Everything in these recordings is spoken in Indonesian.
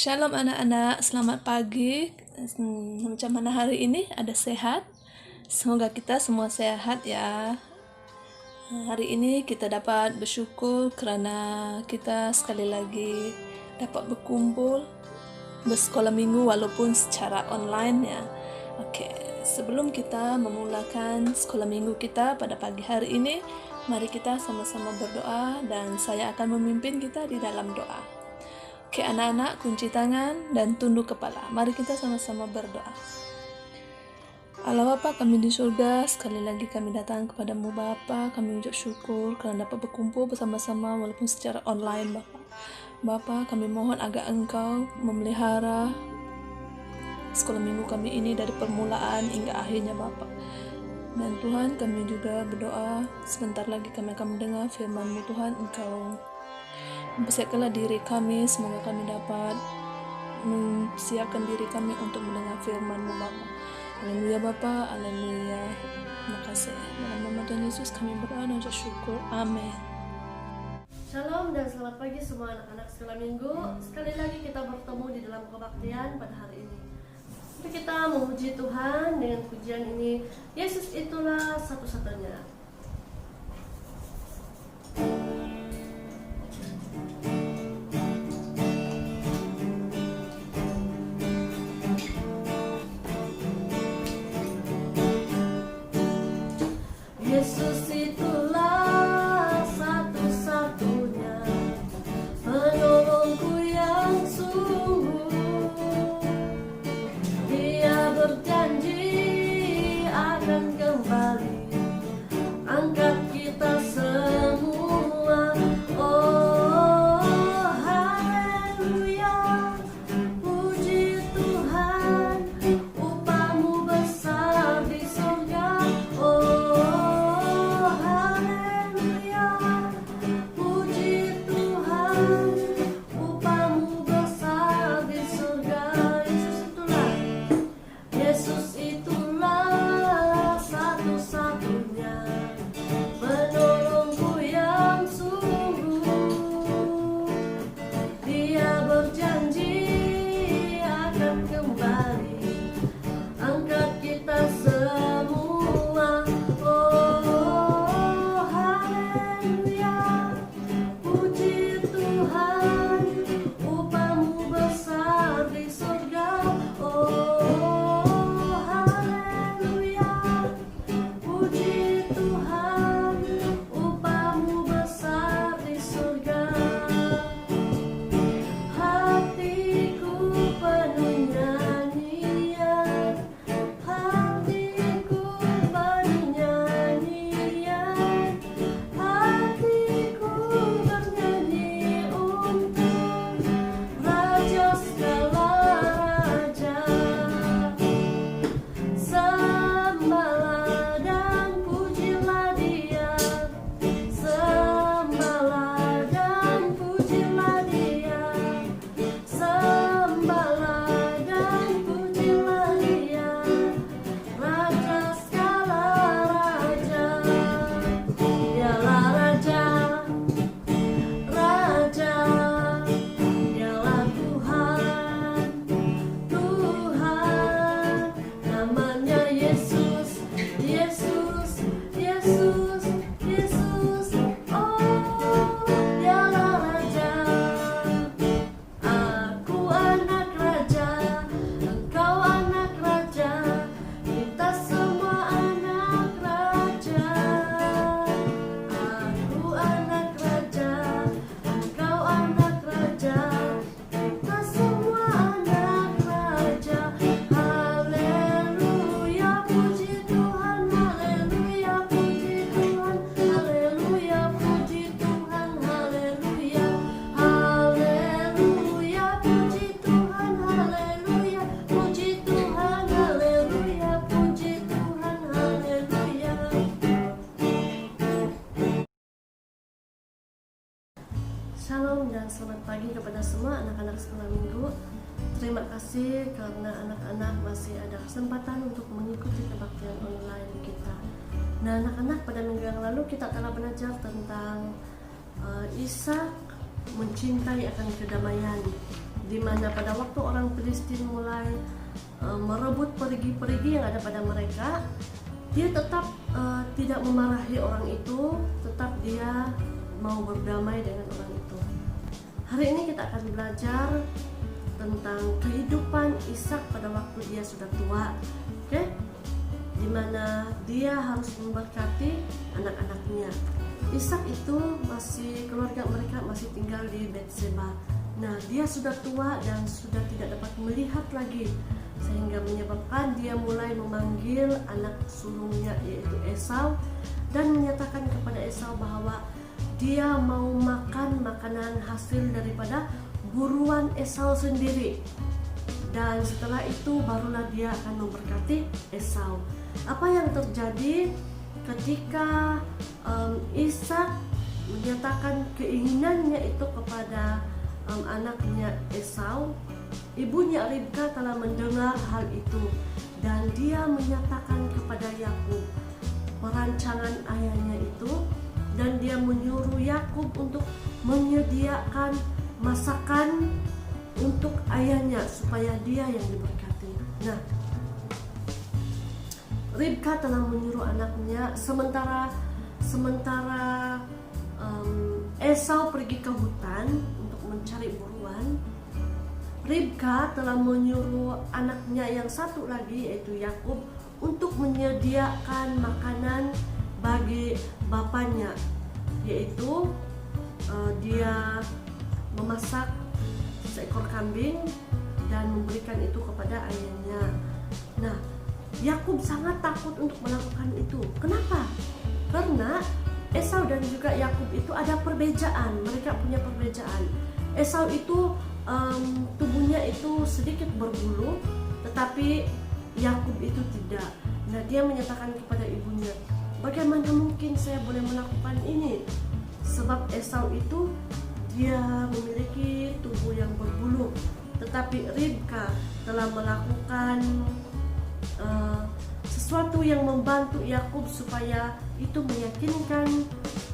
Shalom anak-anak, selamat pagi. Macam mana hari ini? Ada sehat? Semoga kita semua sehat ya. Hari ini kita dapat bersyukur karena kita sekali lagi dapat berkumpul bersekolah minggu walaupun secara online ya. Oke, sebelum kita memulakan sekolah minggu kita pada pagi hari ini, mari kita sama-sama berdoa dan saya akan memimpin kita di dalam doa. Oke anak-anak, kunci tangan dan tunduk kepala. Mari kita sama-sama berdoa. Allah Bapa kami di surga, sekali lagi kami datang kepadamu Bapa. Kami ucap syukur karena dapat berkumpul bersama-sama walaupun secara online Bapa. Bapa, kami mohon agar Engkau memelihara sekolah minggu kami ini dari permulaan hingga akhirnya Bapa. Dan Tuhan, kami juga berdoa sebentar lagi kami akan mendengar firman-Mu Tuhan. Engkau mempersiapkanlah diri kami, semoga kami dapat mempersiapkan diri kami untuk mendengar firman-Mu Bapa. Haleluya Bapa, haleluya. Terima kasih. Dalam nama Tuhan Yesus kami berdoa dan syukur. Amin. Shalom dan selamat pagi semua anak-anak sekolah minggu. Sekali lagi kita bertemu di dalam kebaktian pada hari ini. Mari kita memuji Tuhan dengan pujian ini. Yesus itulah satu-satunya. Yesus itulah satu-satunya penolongku yang sungguh. Dia berjanji akan kembali angkat kita semua. Oh haleluya, puji Tuhan, upahmu besar di surga. Oh haleluya, puji Tuhan, upahmu besar di surga. Yesus itulah satu-satunya penolongku yang sungguh. Dia berjanji akan kembali angkat kita semua. Oh haleluya, puji Tuhan, upahmu besar di surga. Oh haleluya, puji Tuhan, upahmu besar di surga. Hatiku penuh nyanyian, hatiku penuh nyanyian, hatiku bernyanyi untuk Raja segala raja. Sembahlah dan pujilah Dia, sembahlah dan pujilah Dia, sembahlah dan pujilah Dia, Raja segala raja. Dialah Raja, Raja, Dialah Tuhan, Tuhan, namanya Yesus, Yesus, Yesus, Yesus. Oh, Dialah Raja. Aku anak raja, engkau anak raja, kita semua anak raja. Aku anak raja, engkau anak raja, kita semua anak raja. Haleluya, puji Tuhan, haleluya, puji Tuhan, haleluya, puji Tuhan, haleluya, haleluya, puji Tuhan, haleluya, puji Tuhan, haleluya, puji Tuhan, haleluya. Shalom dan selamat pagi kepada semua anak-anak sekolah minggu. Terima kasih karena anak-anak masih ada kesempatan untuk mengikuti kebaktian online kita. Nah anak-anak, pada minggu yang lalu kita telah belajar tentang Ishak mencintai akan kedamaian. di mana pada waktu orang Filistin mulai merebut perigi-perigi yang ada pada mereka, dia tetap tidak memarahi orang itu, tetap dia mau berdamai dengan orang itu. Hari ini kita akan belajar tentang kehidupan Ishak pada waktu dia sudah tua, oke? Di mana dia harus memberkati anak-anaknya. Ishak itu keluarga mereka masih tinggal di Betseba. Nah, dia sudah tua dan sudah tidak dapat melihat lagi, sehingga menyebabkan dia mulai memanggil anak sulungnya yaitu Esau dan menyatakan kepada Esau bahwa dia mau makan makanan hasil daripada buruan Esau sendiri. Dan setelah itu barulah dia akan memberkati Esau. Apa yang terjadi ketika Ishak menyatakan keinginannya itu kepada anaknya Esau, ibunya Ribka telah mendengar hal itu dan dia menyatakan kepada Yakub perancangan ayahnya itu, dan dia menyuruh Yakub untuk menyediakan masakan untuk ayahnya supaya dia yang diberkati. Nah, Ribka telah menyuruh anaknya sementara Esau pergi ke hutan untuk mencari buruan. Ribka telah menyuruh anaknya yang satu lagi yaitu Yakub untuk menyediakan makanan bagi bapaknya, yaitu dia memasak seekor kambing dan memberikan itu kepada ayahnya. Nah, Yakub sangat takut untuk melakukan itu. Kenapa? Karena Esau dan juga Yakub itu ada perbedaan. Mereka punya perbedaan. Esau itu tubuhnya itu sedikit berbulu, tetapi Yakub itu tidak. Nah, dia menyatakan kepada ibunya, bagaimana mungkin saya boleh melakukan ini? Sebab Esau itu dia memiliki tubuh yang berbulu, tetapi Ribka telah melakukan sesuatu yang membantu Yakub supaya itu meyakinkan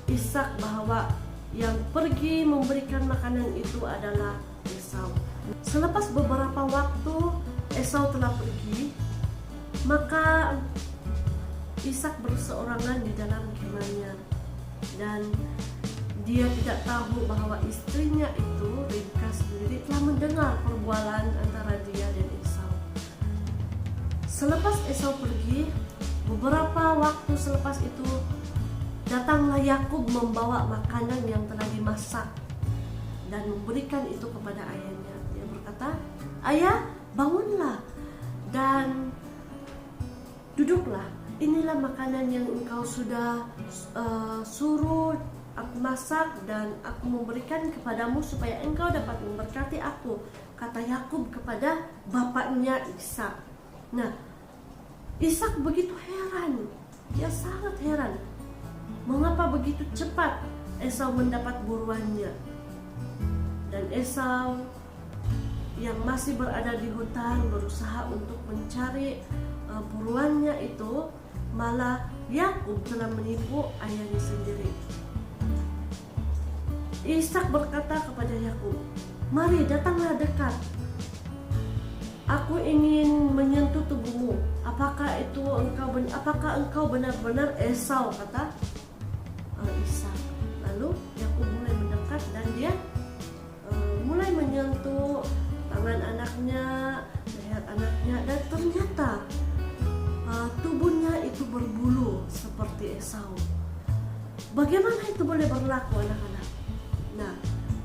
Ishak bahwa yang pergi memberikan makanan itu adalah Esau. Selepas beberapa waktu Esau telah pergi, maka Ishak berseorangan di dalam kemahnya dan dia tidak tahu bahwa istrinya itu, Ribka sendiri, telah mendengar perbualan antara dia dan Esau. Selepas Esau pergi, beberapa waktu selepas itu datanglah Yakub membawa makanan yang telah dimasak dan memberikan itu kepada ayahnya. Dia berkata, "Ayah, bangunlah dan duduklah. Inilah makanan yang engkau sudah suruh aku masak dan aku memberikan kepadamu supaya engkau dapat memberkati aku," kata Yakub kepada bapaknya Ishak. Nah, Ishak begitu heran. Dia sangat heran. Mengapa begitu cepat Esau mendapat buruannya? Dan Esau yang masih berada di hutan berusaha untuk mencari buruannya itu, malah Yakub telah menipu ayahnya sendiri. Ishak berkata kepada Yakub, "Mari, datanglah dekat. Aku ingin menyentuh tubuhmu. Apakah engkau benar-benar Esau?" kata Ishak. Lalu Yakub mulai mendekat dan dia mulai menyentuh tangan anaknya, leher anaknya, dan ternyata tubuhnya itu berbulu seperti Esau. Bagaimana itu boleh berlaku, anak-anak? Nah,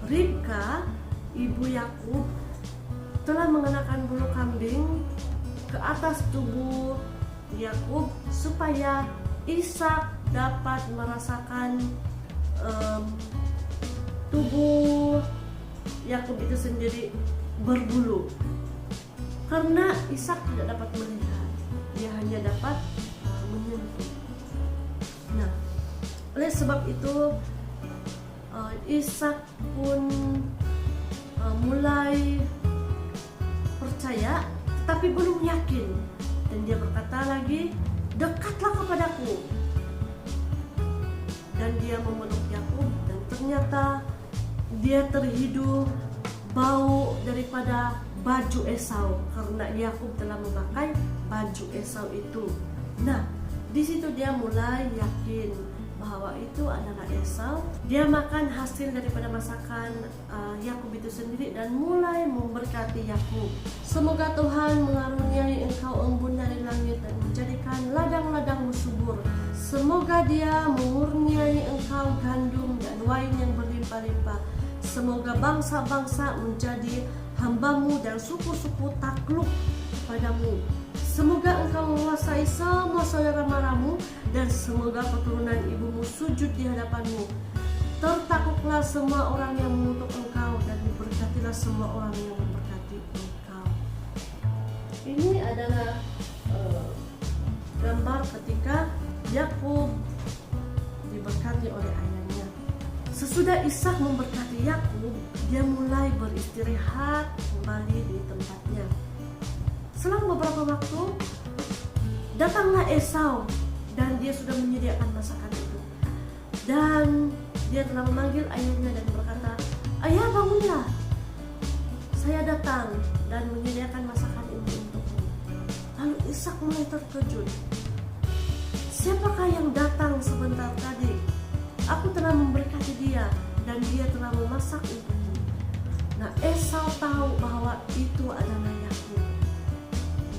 Ribka, ibu Yakub, telah mengenakan bulu kambing ke atas tubuh Yakub supaya Ishak dapat merasakan tubuh Yakub itu sendiri berbulu. Karena Ishak tidak dapat melihat, dia hanya dapat menyentuh. Nah, oleh sebab itu Ishak pun mulai percaya tetapi belum yakin, dan dia berkata lagi, "Dekatlah kepadaku." Dan dia memeluk Yakub dan ternyata dia terhidup bau daripada baju Esau, karena Yakub telah memakai baju Esau itu. Nah, di situ dia mulai yakin bahwa itu adalah Esau. Dia makan hasil daripada masakan Yakub itu sendiri dan mulai memberkati Yakub. Semoga Tuhan mengaruniai engkau embun dari langit dan menjadikan ladang-ladangmu subur. Semoga Dia mengurniai engkau gandum dan wain yang berlimpah-limpah. Semoga bangsa-bangsa menjadi hambamu dan suku-suku takluk padamu. Semoga engkau menguasai semua saudara maramu, dan semoga keturunan ibumu sujud di hadapanmu. Tertakutlah semua orang yang mengutuk engkau, dan diberkatilah semua orang yang memberkati engkau. Ini adalah gambar ketika Yakub diberkati oleh ayahnya. Sesudah Ishak memberkati Yakub, dia mulai beristirahat kembali di tempatnya. Selang beberapa waktu, datanglah Esau dan dia sudah menyediakan masakan itu. Dan dia telah memanggil ayahnya dan berkata, "Ayah, bangunlah. Saya datang dan menyediakan masakan ini untukmu." Lalu Ishak mulai terkejut. "Siapakah yang datang sebentar tadi? Aku telah memberkati dia dan dia telah memasak untukku." Nah, Esau tahu bahwa itu adalah Yakub.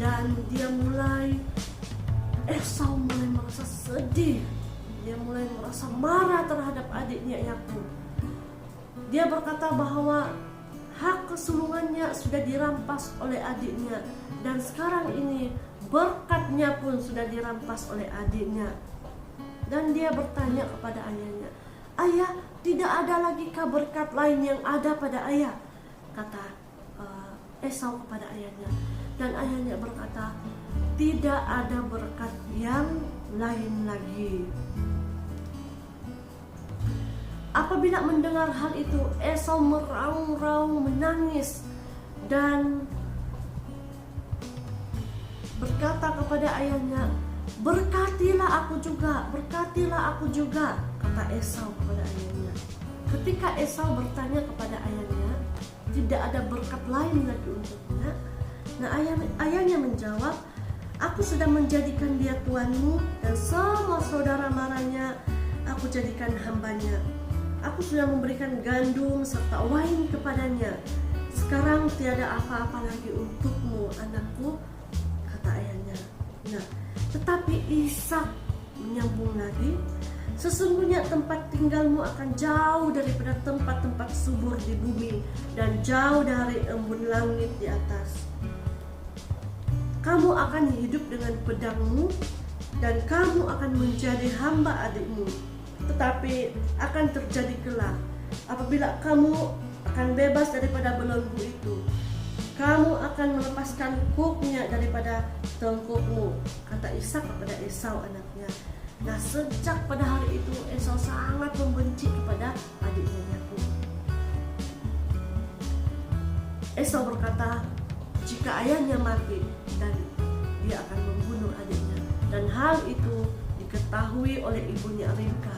Dan Esau mulai merasa sedih. Dia mulai merasa marah terhadap adiknya Yakub. Dia berkata bahwa hak kesulungannya sudah dirampas oleh adiknya, dan sekarang ini berkatnya pun sudah dirampas oleh adiknya. Dan dia bertanya kepada ayahnya, "Ayah, tidak ada lagi kah berkat lain yang ada pada ayah?" Kata Esau kepada ayahnya. Dan ayahnya berkata, "Tidak ada berkat yang lain lagi." Apabila mendengar hal itu, Esau meraung-raung menangis dan berkata kepada ayahnya, "Berkatilah aku juga, berkatilah aku juga," kata Esau kepada ayahnya. Ketika Esau bertanya kepada ayahnya, tidak ada berkat lain lagi untuknya. Nah, ayahnya menjawab, "Aku sudah menjadikan dia tuanmu, dan semua saudara maranya aku jadikan hambanya. Aku sudah memberikan gandum serta wain kepadanya. Sekarang tiada apa-apa lagi untukmu, anakku," kata ayahnya. Nah, tetapi Ishak menyambung lagi, "Sesungguhnya tempat tinggalmu akan jauh daripada tempat-tempat subur di bumi, dan jauh dari embun langit di atas. Kamu akan hidup dengan pedangmu, dan kamu akan menjadi hamba adikmu. Tetapi akan terjadi kelak, apabila kamu akan bebas daripada belenggu itu, kamu akan melepaskan kuknya daripada tengkukmu," kata Ishak kepada Esau anaknya. Nah, sejak pada hari itu Esau sangat membenci kepada adiknya Yakub. Esau berkata, jika ayahnya mati, dan dia akan membunuh adiknya. Dan hal itu diketahui oleh ibunya Ribka.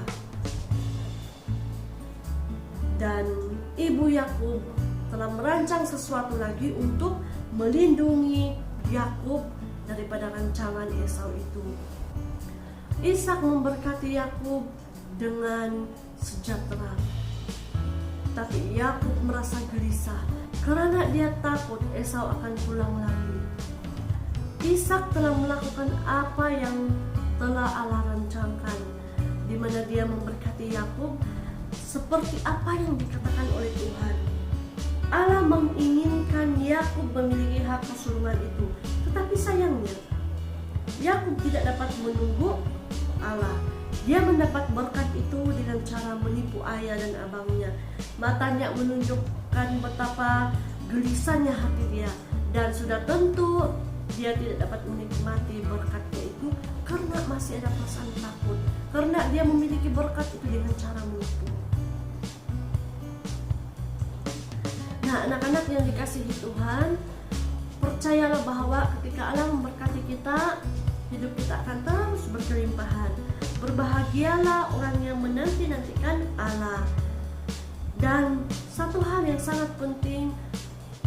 Dan ibu Yakub telah merancang sesuatu lagi untuk melindungi Yakub daripada rancangan Esau itu. Ishak memberkati Yakub dengan sejahtera, tapi Yakub merasa gelisah karena dia takut Esau akan pulang lagi. Ishak telah melakukan apa yang telah Allah rancangkan, di mana dia memberkati Yakub seperti apa yang dikatakan oleh Tuhan. Allah menginginkan Yakub memiliki hak kesulungan itu, tetapi sayangnya Yakub tidak dapat menunggu Allah. Dia mendapat berkat itu dengan cara menipu ayah dan abangnya. Matanya menunjukkan betapa gelisahnya hati dia, dan sudah tentu dia tidak dapat menikmati berkatnya itu karena masih ada perasaan takut, karena dia memiliki berkat itu dengan cara menipu. Nah, anak-anak yang dikasihi Tuhan, percayalah bahwa ketika Allah memberkati kita, hidup kita akan terus berkelimpahan. Berbahagialah orang yang menanti-nantikan Allah. Dan satu hal yang sangat penting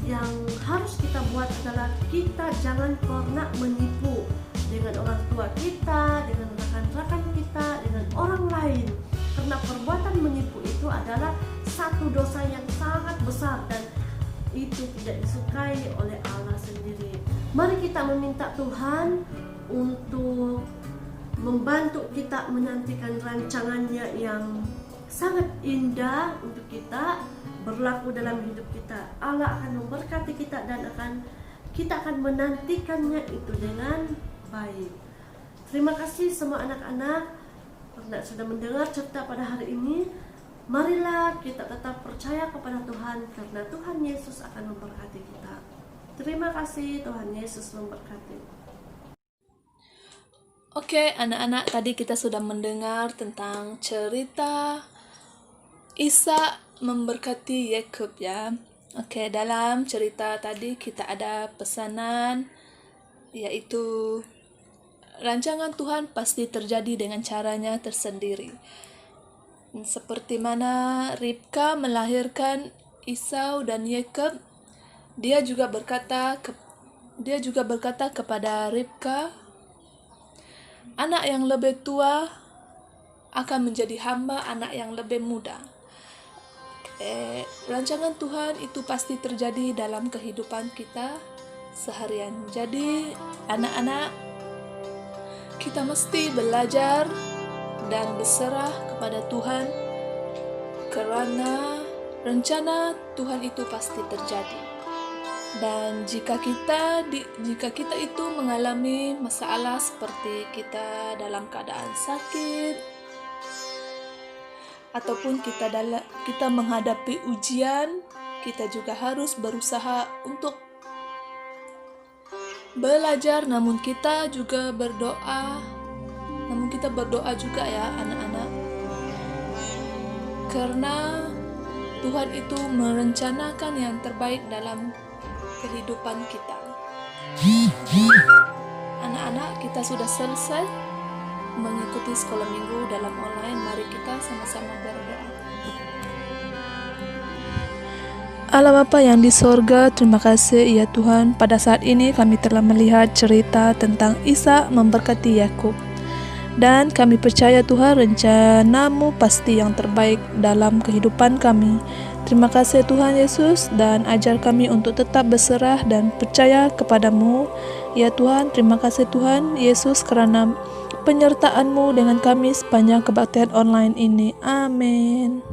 yang harus kita buat adalah kita jangan pernah menipu dengan orang tua kita, dengan rekan-rekan kita, dengan orang lain. Karena perbuatan menipu itu adalah satu dosa yang sangat besar dan itu tidak disukai oleh Allah sendiri. Mari kita meminta Tuhan untuk membantu kita menantikan rancangannya yang sangat indah untuk kita berlaku dalam hidup kita. Allah akan memberkati kita dan kita akan menantikannya itu dengan baik. Terima kasih semua anak-anak karena sudah mendengar cerita pada hari ini. Marilah kita tetap percaya kepada Tuhan karena Tuhan Yesus akan memberkati kita. Terima kasih, Tuhan Yesus memberkati. Oke, anak-anak, tadi kita sudah mendengar tentang cerita Isa memberkati Yakub ya. Oke, dalam cerita tadi kita ada pesanan yaitu rancangan Tuhan pasti terjadi dengan caranya tersendiri. Seperti mana Ribka melahirkan Esau dan Yakub, dia juga berkata kepada Ribka, anak yang lebih tua akan menjadi hamba anak yang lebih muda. Rancangan Tuhan itu pasti terjadi dalam kehidupan kita seharian. Jadi anak-anak, kita mesti belajar dan berserah kepada Tuhan karena rencana Tuhan itu pasti terjadi. Dan jika kita itu mengalami masalah seperti kita dalam keadaan sakit ataupun kita menghadapi ujian, kita juga harus berusaha untuk belajar, namun kita berdoa juga ya anak-anak, karena Tuhan itu merencanakan yang terbaik dalam kehidupan kita. Anak-anak, kita sudah selesai mengikuti sekolah minggu dalam online. Mari kita sama-sama berdoa. Allah Bapa yang di sorga, terima kasih ya Tuhan. Pada saat ini kami telah melihat cerita tentang Isa memberkati Yakub. Dan kami percaya Tuhan, rencana-Mu pasti yang terbaik dalam kehidupan kami. Terima kasih Tuhan Yesus, dan ajar kami untuk tetap berserah dan percaya kepada-Mu. Ya Tuhan, terima kasih Tuhan Yesus karena penyertaan-Mu dengan kami sepanjang kebaktian online ini. Amin.